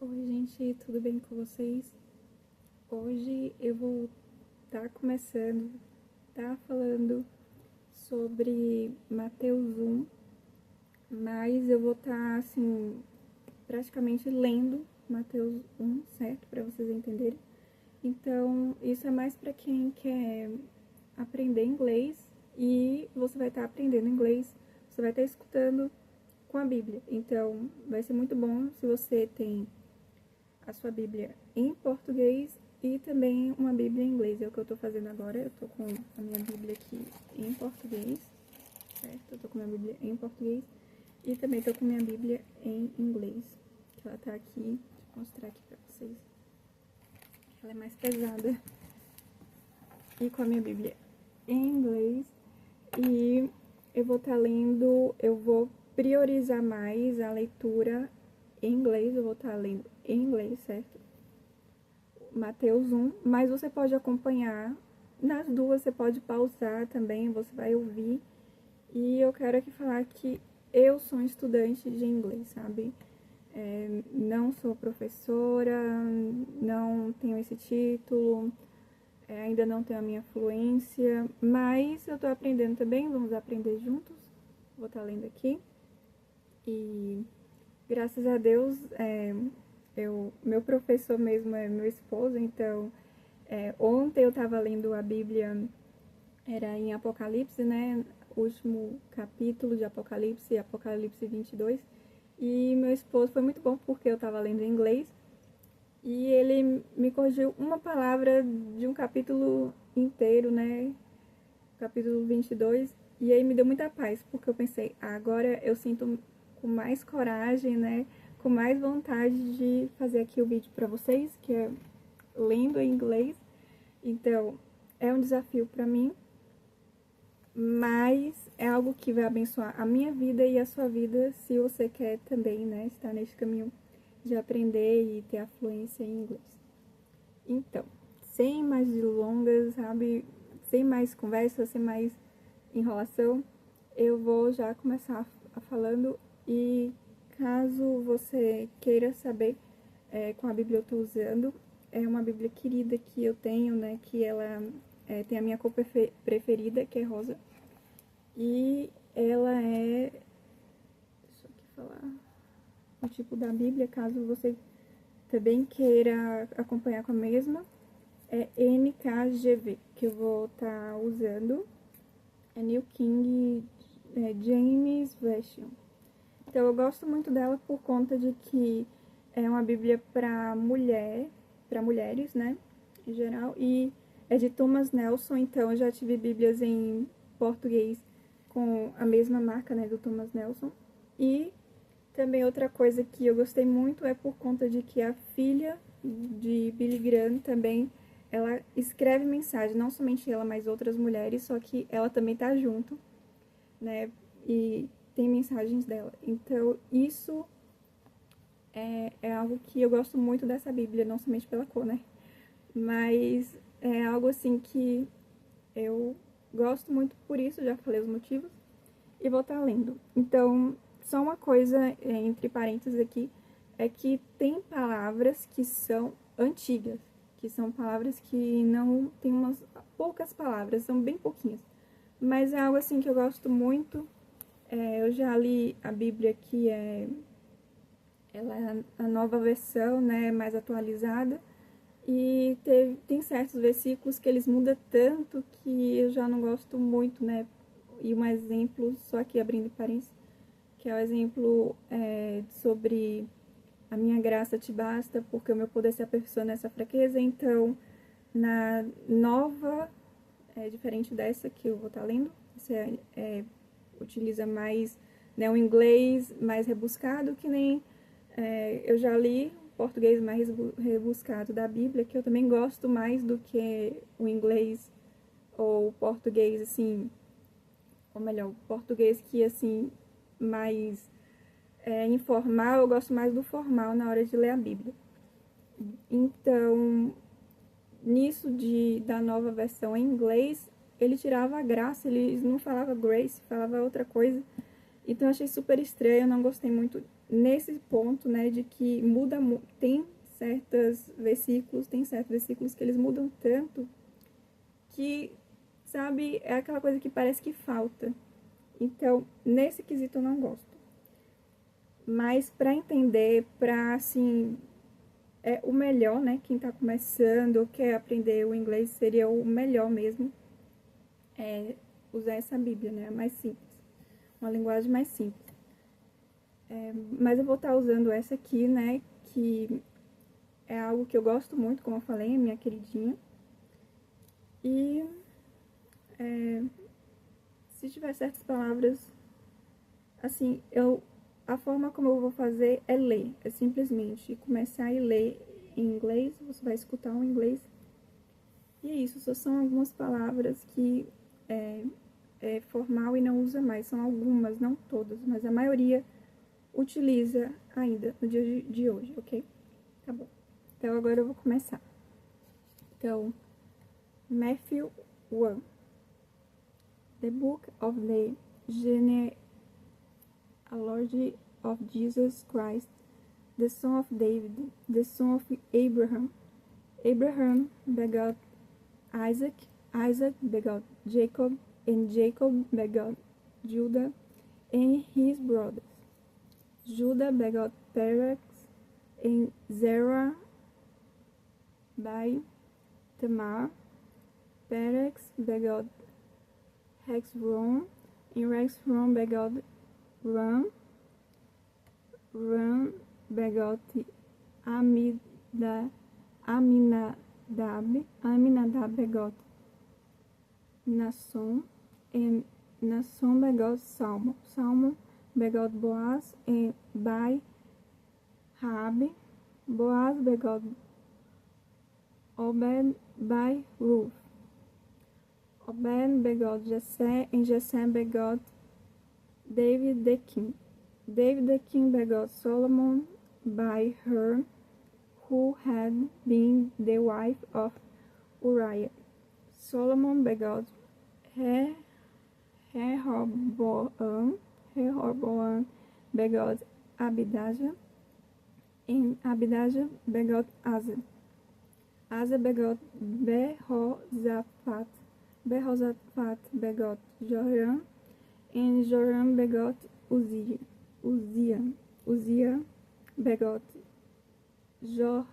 Oi, gente, tudo bem com vocês? Hoje eu vou estar falando sobre Mateus 1, mas eu vou estar, assim, praticamente lendo Mateus 1, certo? Para vocês entenderem. Então, isso é mais para quem quer aprender inglês e você vai estar aprendendo inglês, você vai estar escutando com a Bíblia. Então, vai ser muito bom se você tem a sua Bíblia em português e também uma Bíblia em inglês. É o que eu tô fazendo agora. Eu tô com a minha Bíblia aqui em português, certo? Eu tô com a minha Bíblia em português e também tô com a minha Bíblia em inglês, que ela tá aqui. Deixa eu mostrar aqui pra vocês. Ela é mais pesada. E com a minha Bíblia em inglês. E eu vou estar lendo, eu vou priorizar mais a leitura em inglês. Eu vou estar lendo em inglês, certo? Mateus 1, mas você pode acompanhar nas duas, você pode pausar também, você vai ouvir. E eu quero aqui falar que eu sou um estudante de inglês, sabe? Não sou professora, não tenho esse título, ainda não tenho a minha fluência, mas eu tô aprendendo também, vamos aprender juntos. Vou estar lendo aqui. E graças a Deus, meu professor mesmo é meu esposo, então ontem eu estava lendo a Bíblia, era em Apocalipse, né? O último capítulo de Apocalipse, Apocalipse 22. E meu esposo foi muito bom porque eu estava lendo em inglês e ele me corrigiu uma palavra de um capítulo inteiro, né? Capítulo 22. E aí me deu muita paz, porque eu pensei, agora eu sinto com mais coragem, né? Com mais vontade de fazer aqui o vídeo para vocês, que é lendo em inglês. Então, é um desafio para mim, mas é algo que vai abençoar a minha vida e a sua vida, se você quer também, né, estar nesse caminho de aprender e ter a fluência em inglês. Então, sem mais delongas, sabe, sem mais conversa, sem mais enrolação, eu vou já começar falando. E caso você queira saber qual a Bíblia eu estou usando, é uma Bíblia querida que eu tenho, né, que ela tem a minha cor preferida, que é rosa. E ela deixa eu aqui falar o tipo da Bíblia, caso você também queira acompanhar com a mesma, é NKGV, que eu vou estar usando, é New King James Version. Então eu gosto muito dela por conta de que é uma Bíblia para mulheres, né, em geral, e é de Thomas Nelson. Então eu já tive Bíblias em português com a mesma marca, né, do Thomas Nelson. E também outra coisa que eu gostei muito é por conta de que a filha de Billy Graham também, ela escreve mensagem, não somente ela, mas outras mulheres, só que ela também tá junto, né, e tem mensagens dela. Então, isso é algo que eu gosto muito dessa Bíblia, não somente pela cor, né, mas é algo assim que eu gosto muito por isso, já falei os motivos, e vou estar lendo. Então, só uma coisa entre parênteses aqui, é que tem palavras que são antigas, que são palavras que não tem umas poucas palavras, são bem pouquinhas. Mas é algo assim que eu gosto muito. Eu já li a Bíblia que ela é a nova versão, né, mais atualizada. E tem certos versículos que eles mudam tanto que eu já não gosto muito, né? E um exemplo, só aqui abrindo parênteses, que é o exemplo sobre a minha graça te basta, porque o meu poder se aperfeiçoa nessa fraqueza. Então, na nova, diferente dessa que eu vou estar lendo, você utiliza mais, né, o inglês mais rebuscado, que nem eu já li o português mais rebuscado da Bíblia, que eu também gosto mais do que o inglês ou o português, assim, ou melhor, o português que, assim, mais informal. Eu gosto mais do formal na hora de ler a Bíblia. Então, nisso da nova versão em inglês, ele tirava a graça, ele não falava grace, falava outra coisa. Então, eu achei super estranho, eu não gostei muito nesse ponto, né, de que muda, tem certos versículos que eles mudam tanto que, sabe, é aquela coisa que parece que falta. Então, nesse quesito eu não gosto. Mas para entender, para assim, é o melhor, né? Quem tá começando ou quer aprender o inglês, seria o melhor mesmo usar essa Bíblia, né? Mais simples. Uma linguagem mais simples. Mas eu vou estar usando essa aqui, né? Que é algo que eu gosto muito, como eu falei, minha queridinha. E se tiver certas palavras, assim, a forma como eu vou fazer é ler. É simplesmente começar a ler em inglês, você vai escutar um inglês. E é isso, só são algumas palavras que é formal e não usa mais. São algumas, não todas, mas a maioria utiliza ainda no dia de hoje, ok? Tá bom. Então agora eu vou começar. Então, Matthew 1. The Book of the Genealogy of Jesus Christ, the son of David, the son of Abraham. Abraham begot Isaac, Isaac begot Jacob, and Jacob begot Judah and his brothers. Judah begot Perez and Zerah by Tamar. Perez begot Hezron, and Hezron begot Ram. Ram begot Aminadab. Aminadab begot Nasson, and Nasson begot Salmon. Salmon begot Boaz, and by Raabe. Boaz begot Obed by Ruth. Obed begot Jesse, and Jesse begot David the king. David the king begot Solomon by her, who had been the wife of Uriah. Solomon begot Rehoboam. Rehoboam begot Abijah, and Abijah begot Asa. Asa begot Behozaphat. Behozaphat begot Joram, and Joram begot Uzziah. Uzziah begot Jotham.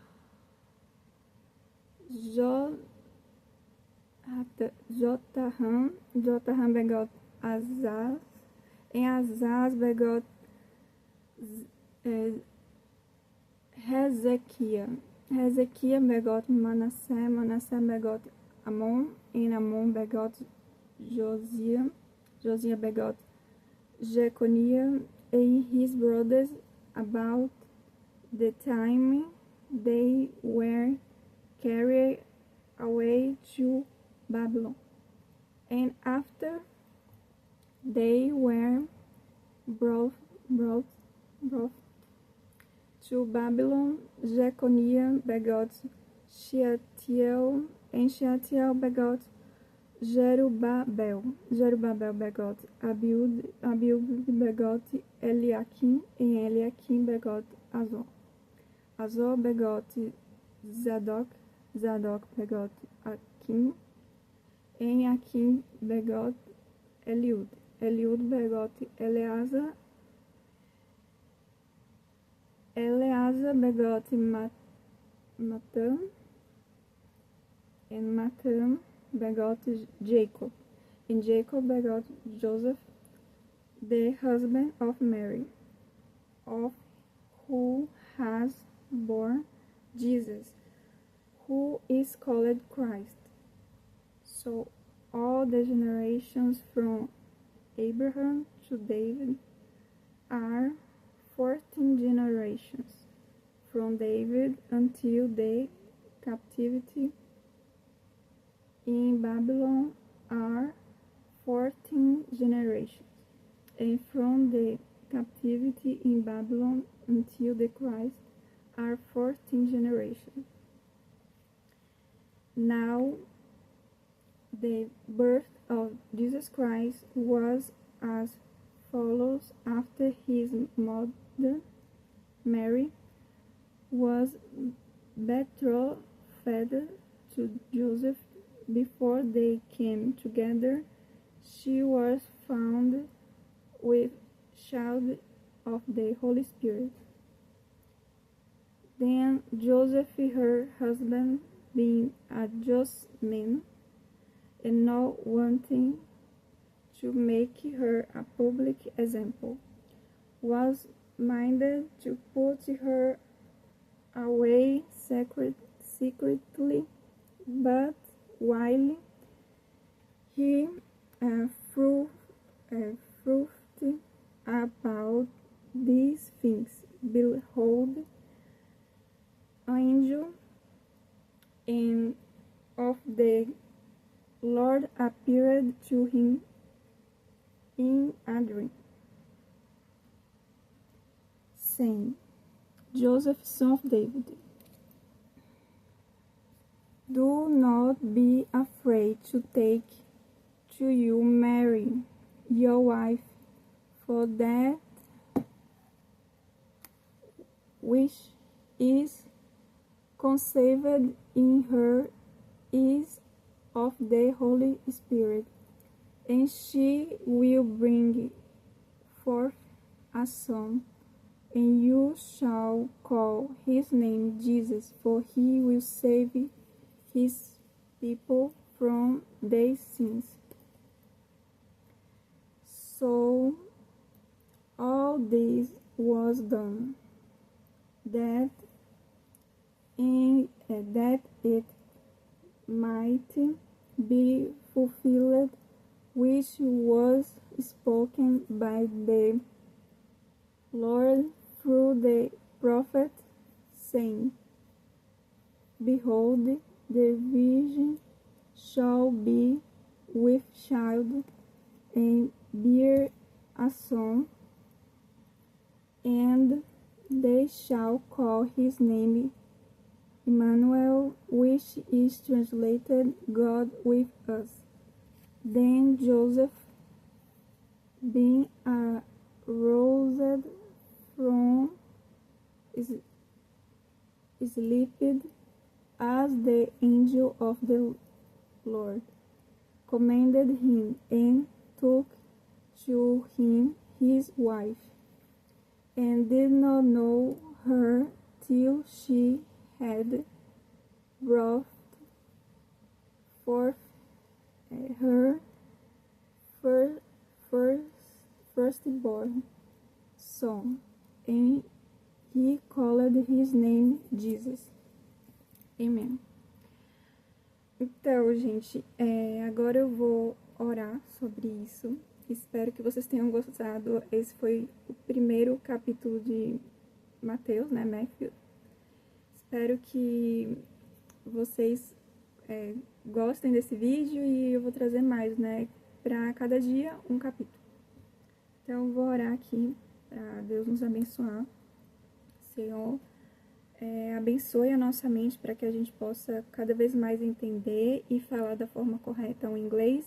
Jotham begot Azaz, and Azaz begot Hezekiah. Hezekiah begot Manasseh. Manasseh begot Amon, and Amon begot Josiah. Josiah begot Jeconiah and his brothers about the time they were carried away to Babylon. And after they were brought to Babylon, Jeconiah begot Shealtiel, and Shealtiel begot Jerubbaal. Jerubbaal begot Abiud. Abiud begot Eliakim, and Eliakim begot Azor. Azor begot Zadok. Zadok begot Akim, and Akim begot Eliud. Eliud begot Eleazar. Eleazar begot Matan, and Matan begot Jacob, and Jacob begot Joseph, the husband of Mary, of who has born Jesus, who is called Christ. So all the generations from Abraham to David are 14 generations, from David until the captivity in Babylon are 14 generations, and from the captivity in Babylon until the Christ are 14 generations. Now the birth of Jesus Christ was as follows after his mother, Mary, was betrothed to Joseph. Before they came together, she was found with child of the Holy Spirit. Then Joseph, her husband, being a just man, and not wanting to make her a public example, was minded to put her away secretly, but while he thought about these things, behold, an angel of the Lord appeared to him in a dream, saying, Joseph, son of David, do not be afraid to take to you Mary, your wife, for that which is conceived in her is of the Holy Spirit, and she will bring forth a son, and you shall call his name Jesus, for he will save his people from their sins. So all this was done, that it might be fulfilled which was spoken by the Lord through the prophet, saying, Behold, the virgin shall be with child, and bear a son, and they shall call his name Emmanuel, which is translated God with us. Then Joseph, being aroused from sleep, as the angel of the Lord commanded him, and took to him his wife, and did not know her till she had brought forth her firstborn son, and he called his name Jesus. Amém. Então, gente, agora eu vou orar sobre isso. Espero que vocês tenham gostado. Esse foi o primeiro capítulo de Mateus, né, Matthew? Espero que vocês gostem desse vídeo e eu vou trazer mais, né, para cada dia um capítulo. Então, eu vou orar aqui para Deus nos abençoar. Senhor, abençoe a nossa mente para que a gente possa cada vez mais entender e falar da forma correta o inglês.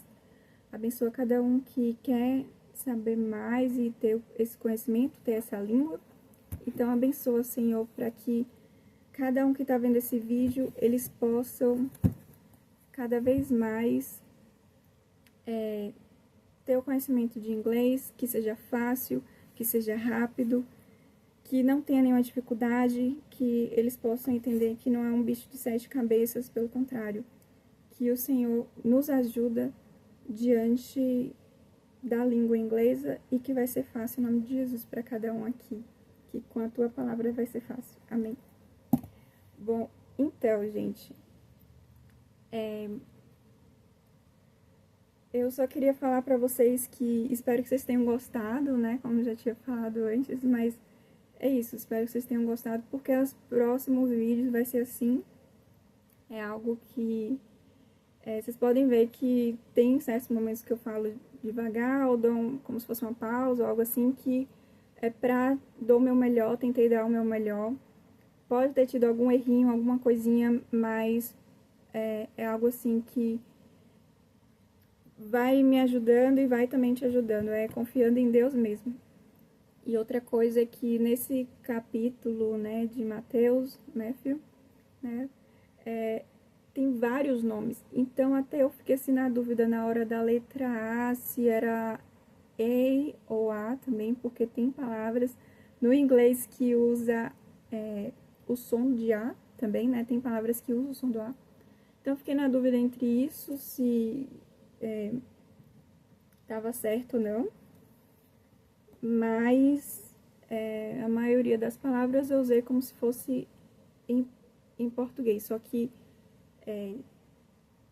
Abençoa cada um que quer saber mais e ter esse conhecimento, ter essa língua. Então, abençoa, Senhor, para que cada um que está vendo esse vídeo, eles possam cada vez mais ter o conhecimento de inglês, que seja fácil, que seja rápido, que não tenha nenhuma dificuldade, que eles possam entender que não é um bicho de 7 cabeças, pelo contrário, que o Senhor nos ajuda diante da língua inglesa e que vai ser fácil em nome de Jesus para cada um aqui, que com a tua palavra vai ser fácil. Amém. Bom, então, gente, eu só queria falar para vocês que espero que vocês tenham gostado, né, como eu já tinha falado antes, mas é isso, espero que vocês tenham gostado, porque os próximos vídeos vai ser assim, é algo que vocês podem ver que tem certos momentos que eu falo devagar, ou dou como se fosse uma pausa, ou algo assim, que é pra dar o meu melhor, tentei dar o meu melhor. Pode ter tido algum errinho, alguma coisinha, mas é algo assim que vai me ajudando e vai também te ajudando, é confiando em Deus mesmo. E outra coisa é que nesse capítulo, né, de Mateus, Matthew, né, tem vários nomes. Então até eu fiquei assim na dúvida na hora da letra A, se era E ou A também, porque tem palavras no inglês que usa o som de A também, né? Tem palavras que usam o som do A. Então eu fiquei na dúvida entre isso, se estava certo ou não. Mas a maioria das palavras eu usei como se fosse em português. Só que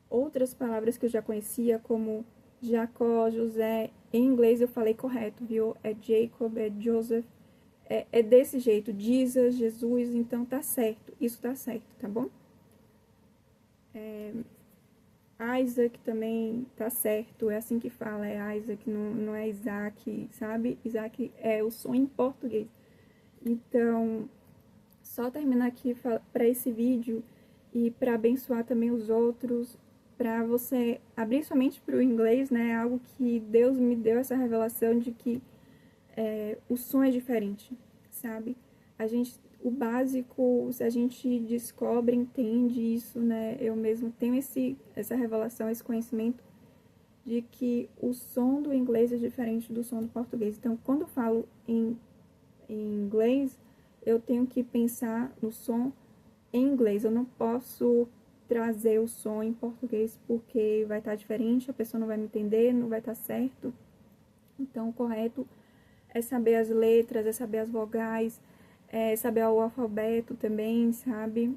outras palavras que eu já conhecia, como Jacó, José, em inglês eu falei correto, viu? É Jacob, é Joseph, é desse jeito, Jesus, Jesus, então tá certo, isso tá certo, tá bom? Isaac também tá certo, é assim que fala, é Isaac, não é Isaac, sabe? Isaac é o som em português. Então, só terminar aqui para esse vídeo e para abençoar também os outros, para você abrir sua mente para o inglês, né? Algo que Deus me deu essa revelação de que o som é diferente, sabe? O básico, se a gente descobre, entende isso, né? Eu mesmo tenho essa revelação, esse conhecimento de que o som do inglês é diferente do som do português. Então, quando eu falo em inglês, eu tenho que pensar no som em inglês. Eu não posso trazer o som em português porque vai estar diferente, a pessoa não vai me entender, não vai estar certo. Então, o correto é saber as letras, é saber as vogais, é saber o alfabeto também, sabe?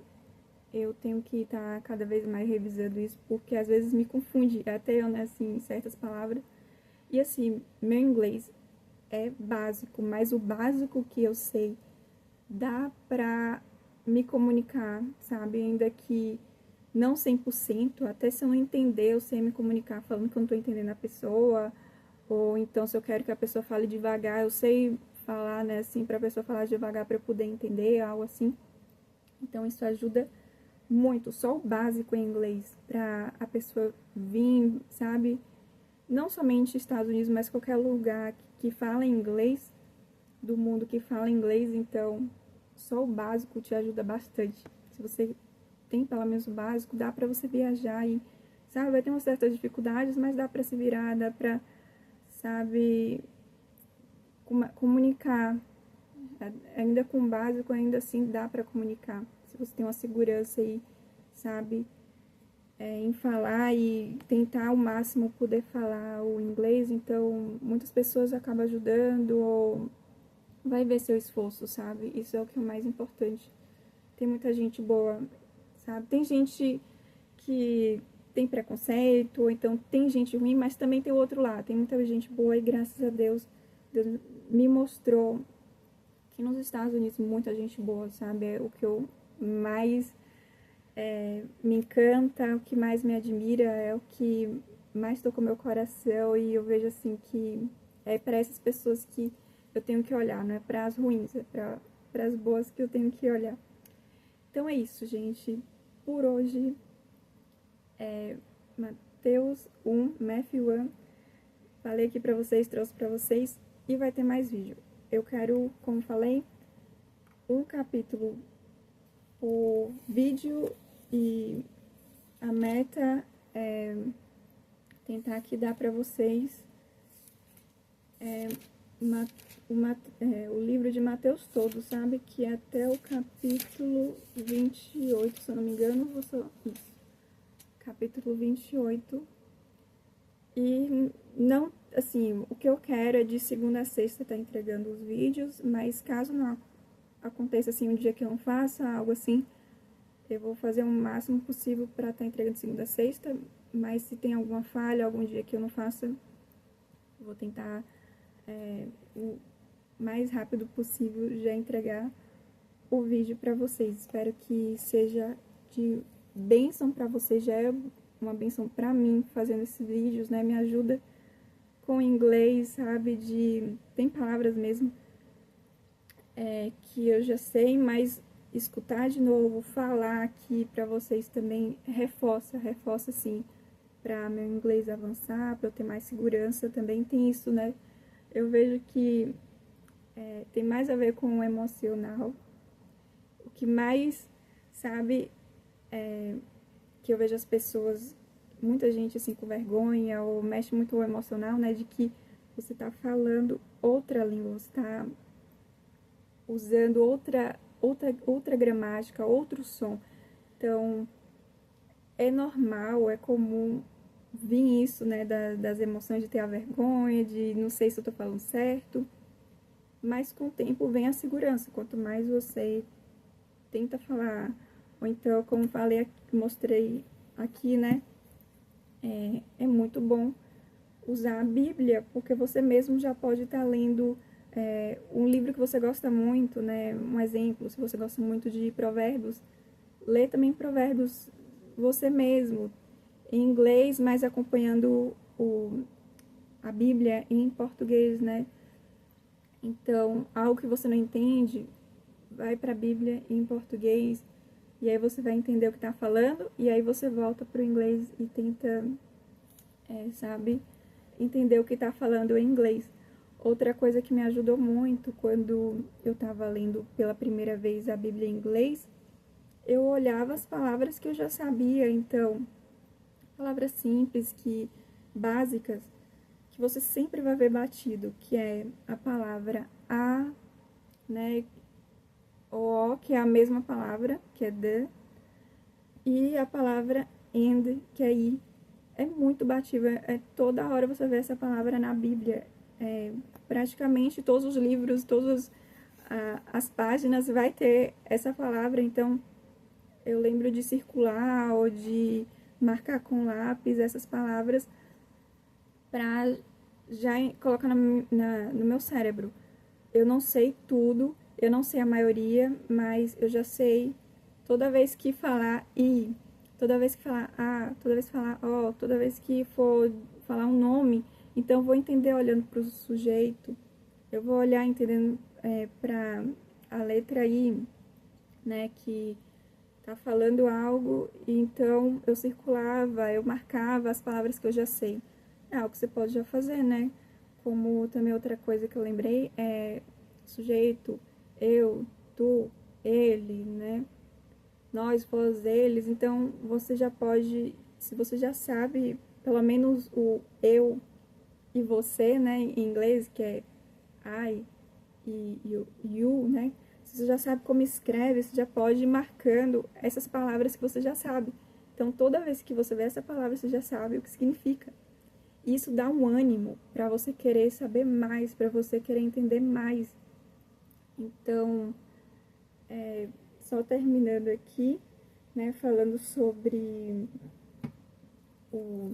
Eu tenho que estar cada vez mais revisando isso, porque às vezes me confunde, até eu, né, assim, certas palavras. E assim, meu inglês é básico, mas o básico que eu sei dá pra me comunicar, sabe? Ainda que não 100%, até se eu não entender, eu sei me comunicar falando que eu não tô entendendo a pessoa, ou então se eu quero que a pessoa fale devagar, eu sei falar, né, assim, pra pessoa falar devagar pra eu poder entender, algo assim. Então isso ajuda muito, só o básico em inglês, pra a pessoa vir, sabe? Não somente Estados Unidos, mas qualquer lugar que fala inglês, do mundo que fala inglês, então só o básico te ajuda bastante. Se você tem pelo menos o básico, dá pra você viajar e, sabe, vai ter umas certas dificuldades, mas dá pra se virar, dá pra, sabe, comunicar. Ainda com o básico, ainda assim dá pra comunicar. Se você tem uma segurança aí, sabe, em falar e tentar ao máximo poder falar o inglês, então muitas pessoas acabam ajudando ou vai ver seu esforço, sabe? Isso é o que é o mais importante. Tem muita gente boa, sabe? Tem gente que tem preconceito, ou então tem gente ruim, mas também tem o outro lado. Tem muita gente boa e graças a Deus, Deus me mostrou que nos Estados Unidos muita gente boa, sabe? É o que eu mais me encanta, o que mais me admira, é o que mais toca o meu coração e eu vejo assim que é para essas pessoas que eu tenho que olhar, não é para as ruins, é para as boas que eu tenho que olhar. Então é isso, gente. Por hoje, Mateus 1, Matthew 1. Falei aqui pra vocês, trouxe pra vocês e vai ter mais vídeo. Eu quero, como falei, um capítulo por vídeo e a meta é tentar aqui dar pra vocês o livro de Mateus todo, sabe? Que é até o capítulo 28, se eu não me engano, isso. Capítulo 28. E não, assim, o que eu quero é de segunda a sexta estar entregando os vídeos, mas caso não aconteça assim um dia que eu não faça, algo assim, eu vou fazer o máximo possível para estar entregando de segunda a sexta, mas se tem alguma falha, algum dia que eu não faça, eu vou tentar o mais rápido possível já entregar o vídeo para vocês. Espero que seja de bênção para vocês, já é uma bênção para mim fazendo esses vídeos, né? Me ajuda com inglês, sabe? Tem palavras mesmo que eu já sei, mas escutar de novo, falar aqui para vocês também reforça assim para meu inglês avançar, para eu ter mais segurança, também tem isso, né? Eu vejo que tem mais a ver com o emocional. O que mais, sabe, que eu vejo as pessoas, muita gente assim com vergonha ou mexe muito o emocional, né? De que você tá falando outra língua, você tá usando outra gramática, outro som. Então, é normal, é comum vir isso, né, das emoções de ter a vergonha, de não sei se eu tô falando certo, mas com o tempo vem a segurança. Quanto mais você tenta falar, ou então, como falei, mostrei aqui, né, é muito bom usar a Bíblia, porque você mesmo já pode estar lendo um livro que você gosta muito, né, um exemplo, se você gosta muito de provérbios, lê também provérbios você mesmo, em inglês, mas acompanhando a Bíblia em português, né? Então, algo que você não entende, vai para a Bíblia em português, e aí você vai entender o que está falando, e aí você volta para o inglês e tenta, sabe, entender o que está falando em inglês. Outra coisa que me ajudou muito quando eu estava lendo pela primeira vez a Bíblia em inglês, eu olhava as palavras que eu já sabia, então, palavras simples, básicas, que você sempre vai ver batido, que é a palavra a, né, o, que é a mesma palavra, que é the, e a palavra and, que é i. É muito batido, toda hora você vê essa palavra na Bíblia. Praticamente todos os livros, todas as páginas vai ter essa palavra, então eu lembro de circular ou de marcar com lápis essas palavras para já colocar no meu cérebro. Eu não sei tudo, eu não sei a maioria, mas eu já sei toda vez que falar i, toda vez que falar a, toda vez que falar ó, toda vez que for falar um nome, então eu vou entender olhando para o sujeito, eu vou olhar entendendo para a letra i, né, que tá falando algo, e então eu circulava, eu marcava as palavras que eu já sei. É algo que você pode já fazer, né? Como também outra coisa que eu lembrei é sujeito, eu, tu, ele, né? Nós, vós, eles. Então você já pode, se você já sabe, pelo menos o eu e você, né, em inglês, que é I e you, né? Você já sabe como escreve, você já pode ir marcando essas palavras que você já sabe. Então, toda vez que você vê essa palavra, você já sabe o que significa. Isso dá um ânimo para você querer saber mais, para você querer entender mais. Então, só terminando aqui, né, falando o,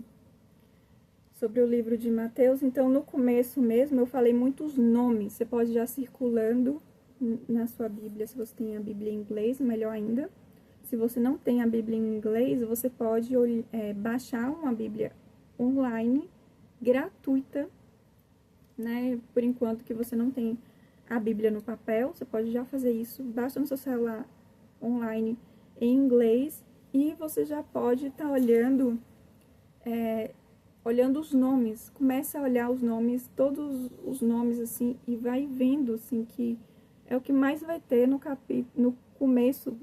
sobre o livro de Mateus. Então, no começo mesmo, eu falei muitos nomes. Você pode já circulando na sua Bíblia, se você tem a Bíblia em inglês, melhor ainda. Se você não tem a Bíblia em inglês, você pode baixar uma Bíblia online, gratuita, né? Por enquanto que você não tem a Bíblia no papel, você pode já fazer isso, baixa no seu celular online em inglês, e você já pode estar olhando os nomes, começa a olhar os nomes, todos os nomes, assim, e vai vendo, assim, que é o que mais vai ter no começo,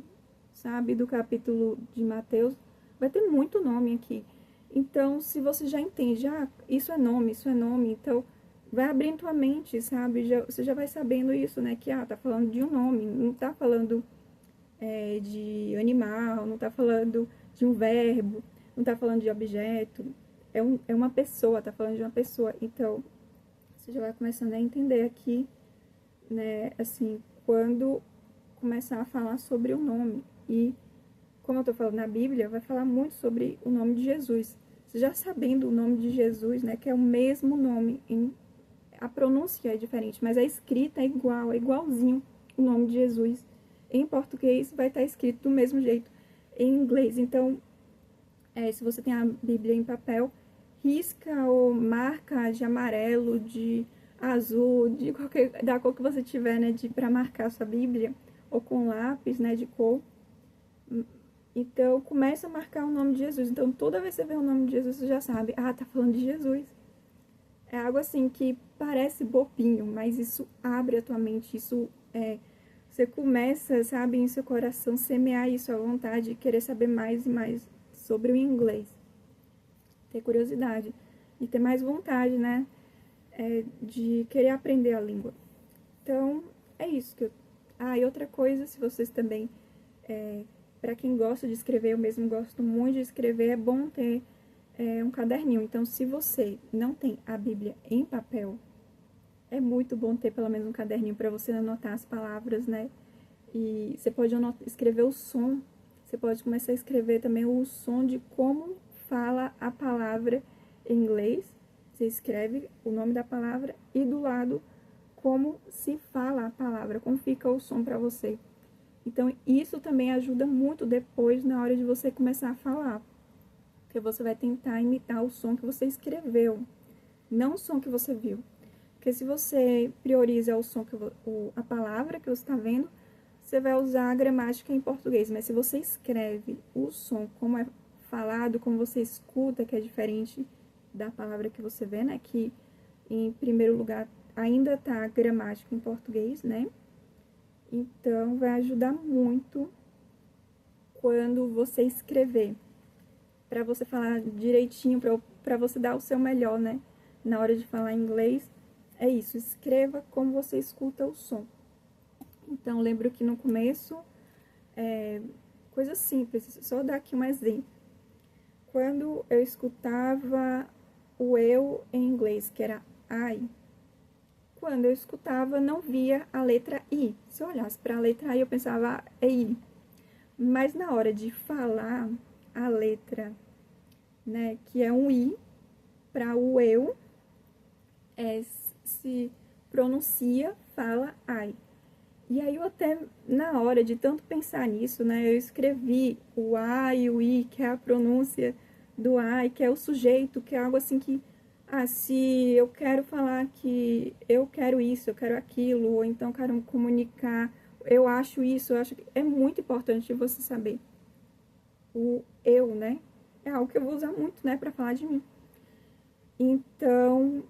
sabe, do capítulo de Mateus, vai ter muito nome aqui. Então, se você já entende, isso é nome, então vai abrindo tua mente, sabe, você já vai sabendo isso, né, que, tá falando de um nome, não tá falando de animal, não tá falando de um verbo, não tá falando de objeto, é uma pessoa, tá falando de uma pessoa. Então, você já vai começando a entender aqui, né, assim, quando começar a falar sobre o nome. E, como eu tô falando na Bíblia, vai falar muito sobre o nome de Jesus. Você já sabendo o nome de Jesus, né, que é o mesmo nome, a pronúncia é diferente, mas a escrita é igual, é igualzinho o nome de Jesus. Em português vai estar escrito do mesmo jeito em inglês. Então, se você tem a Bíblia em papel, risca ou marca de amarelo, de azul, da cor que você tiver, né, para marcar a sua Bíblia, ou com lápis, né, de cor. Então, começa a marcar o nome de Jesus. Então, toda vez que você vê o nome de Jesus, você já sabe, ah, tá falando de Jesus. É algo assim que parece bobinho, mas isso abre a tua mente, você começa, sabe, em seu coração, semear isso à vontade, querer saber mais e mais sobre o inglês. Ter curiosidade e ter mais vontade, né, de querer aprender a língua. Então, é isso que eu... Ah, e outra coisa, se vocês também... para quem gosta de escrever, eu mesmo gosto muito de escrever, é bom ter um caderninho. Então, se você não tem a Bíblia em papel, é muito bom ter pelo menos um caderninho para você anotar as palavras, né? E você pode escrever o som, você pode começar a escrever também o som de como fala a palavra em inglês. Você escreve o nome da palavra e do lado como se fala a palavra, como fica o som para você. Então, isso também ajuda muito depois na hora de você começar a falar. Porque você vai tentar imitar o som que você escreveu, não o som que você viu. Porque se você prioriza o som a palavra que você está vendo, você vai usar a gramática em português. Mas se você escreve o som como é falado, como você escuta, que é diferente da palavra que você vê, né? Que, em primeiro lugar, ainda tá a gramática em português, né? Então, vai ajudar muito quando você escrever. Para você falar direitinho, para você dar o seu melhor, né? Na hora de falar inglês, é isso. Escreva como você escuta o som. Então, lembro que no começo, coisa simples, só dar aqui um exemplo. Quando eu escutava o eu em inglês, que era I, quando eu escutava, não via a letra I. Se eu olhasse para a letra I, eu pensava, é I. Mas na hora de falar a letra, né, que é um I, para o eu, se pronuncia, fala I. E aí eu até, na hora de tanto pensar nisso, né, eu escrevi o A e o I, que é a pronúncia do I, que é o sujeito, que é algo assim que, se eu quero falar que eu quero isso, eu quero aquilo, ou então quero comunicar, eu acho isso, eu acho que é muito importante você saber. O eu, né, é algo que eu vou usar muito, né, para falar de mim. Então,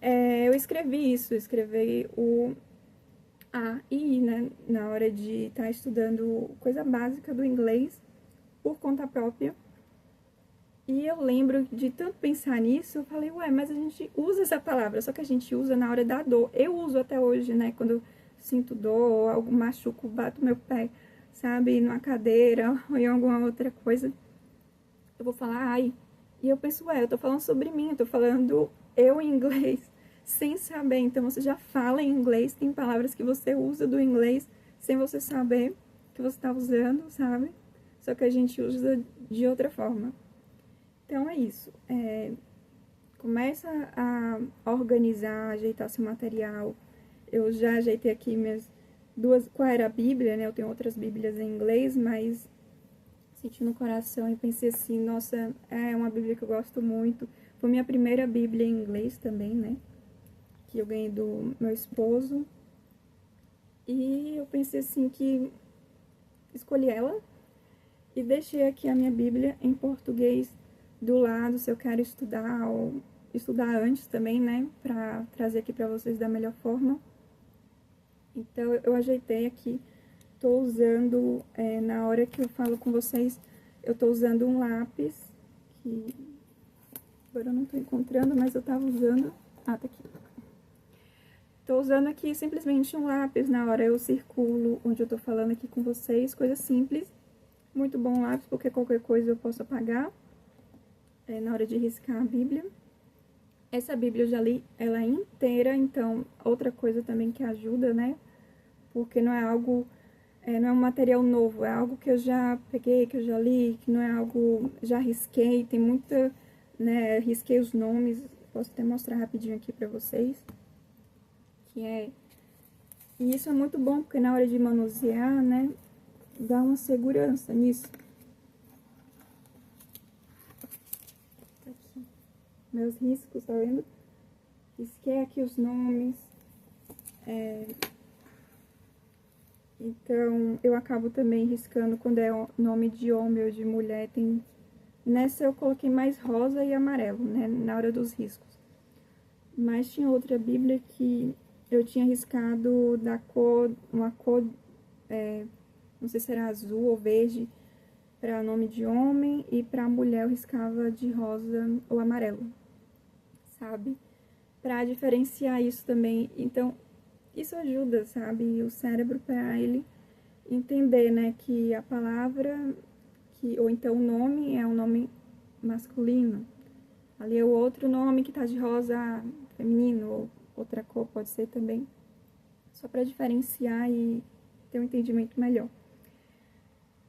eu escrevi isso, escrevi o A e I, né, na hora de estar estudando coisa básica do inglês por conta própria. E eu lembro de tanto pensar nisso, eu falei, ué, mas a gente usa essa palavra, só que a gente usa na hora da dor. Eu uso até hoje, né, quando eu sinto dor, ou algo machuco, bato meu pé, sabe, numa cadeira ou em alguma outra coisa, eu vou falar ai. E eu penso, ué, eu tô falando sobre mim, eu tô falando eu em inglês, sem saber. Então, você já fala em inglês, tem palavras que você usa do inglês sem você saber que você tá usando, sabe? Só que a gente usa de outra forma. Então, é isso. Começa a organizar, ajeitar seu material. Eu já ajeitei aqui minhas qual era a Bíblia, né? Eu tenho outras Bíblias em inglês, mas senti no coração e pensei assim, nossa, é uma Bíblia que eu gosto muito. Foi minha primeira Bíblia em inglês também, né? Que eu ganhei do meu esposo. E eu pensei assim que escolhi ela e deixei aqui a minha Bíblia em português do lado, se eu quero estudar ou estudar antes também, né? Pra trazer aqui pra vocês da melhor forma. Então, eu ajeitei aqui. Tô usando, na hora que eu falo com vocês, eu tô usando um lápis, que agora eu não tô encontrando, mas eu tava usando... Ah, tá aqui. Tô usando aqui simplesmente um lápis, na hora eu circulo onde eu tô falando aqui com vocês, coisa simples. Muito bom lápis, porque qualquer coisa eu posso apagar, na hora de riscar a Bíblia. Essa Bíblia eu já li ela inteira, então outra coisa também que ajuda, né? Porque não é algo... não é um material novo, é algo que eu já peguei, que eu já li, que não é algo... Já risquei, tem muita... né, risquei os nomes, posso até mostrar rapidinho aqui pra vocês. E isso é muito bom, porque na hora de manusear, né, dá uma segurança nisso. Aqui, meus riscos, tá vendo? Risquei aqui os nomes. Então, eu acabo também riscando quando é nome de homem ou de mulher. Nessa eu coloquei mais rosa e amarelo, né, na hora dos riscos. Mas tinha outra Bíblia que eu tinha riscado uma cor, não sei se era azul ou verde, para nome de homem, e para mulher eu riscava de rosa ou amarelo, sabe? Para diferenciar isso também. Então, isso ajuda, sabe, o cérebro para ele entender, né, que a palavra, ou então o nome é um nome masculino. Ali é o outro nome que tá de rosa feminino, ou outra cor pode ser também. Só para diferenciar e ter um entendimento melhor.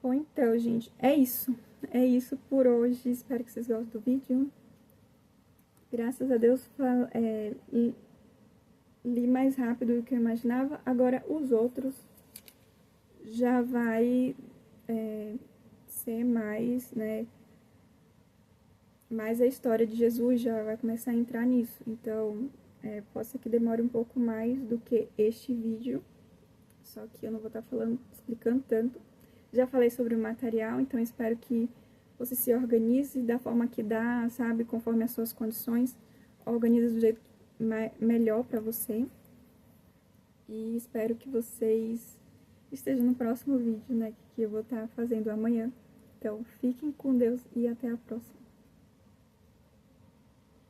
Bom, então, gente, é isso. É isso por hoje. Espero que vocês gostem do vídeo. Graças a Deus, li mais rápido do que eu imaginava. Agora, os outros já vai ser mais, né? Mais a história de Jesus já vai começar a entrar nisso. Então, pode ser que demore um pouco mais do que este vídeo. Só que eu não vou estar explicando tanto. Já falei sobre o material, então espero que você se organize da forma que dá, sabe? Conforme as suas condições. Organize do jeito melhor para você. E espero que vocês estejam no próximo vídeo, né? Que eu vou estar fazendo amanhã. Então, fiquem com Deus e até a próxima.